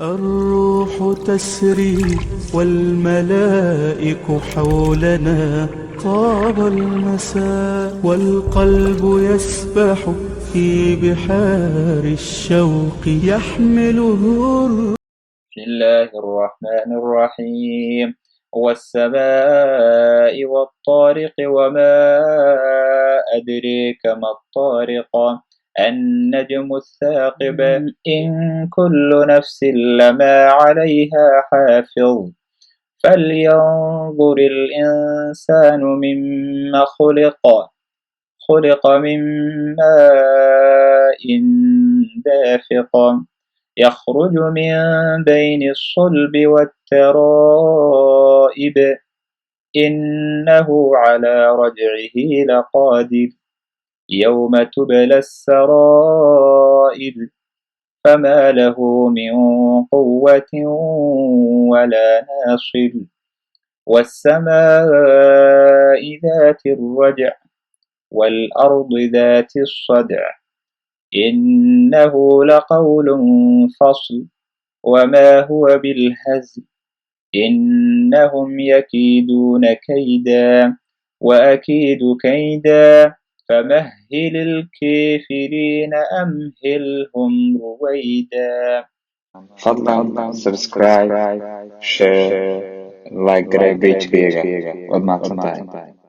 الروح تسري والملائك حولنا، طاب المساء والقلب يسبح في بحار الشوق يحمله بسم الله الرحمن الرحيم. والسماء والطارق وما أدريك ما الطارق النجم الثاقب إن كل نفس لما عليها حافظ فلينظر الإنسان مما خلق من ماء دافق يخرج من بين الصلب والترائب إنه على رجعه لقادر يوم تبلى السرائر فما له من قوة ولا ناصر والسماء ذات الرجع والأرض ذات الصدع إنه لقول فصل وما هو بالهزل إنهم يكيدون كيدا وأكيد كيدا فمهل الكافرين أمهلهم رويدا. فضلا سبسكرايب شير لايك قريب بيتشيغا وما تنطعم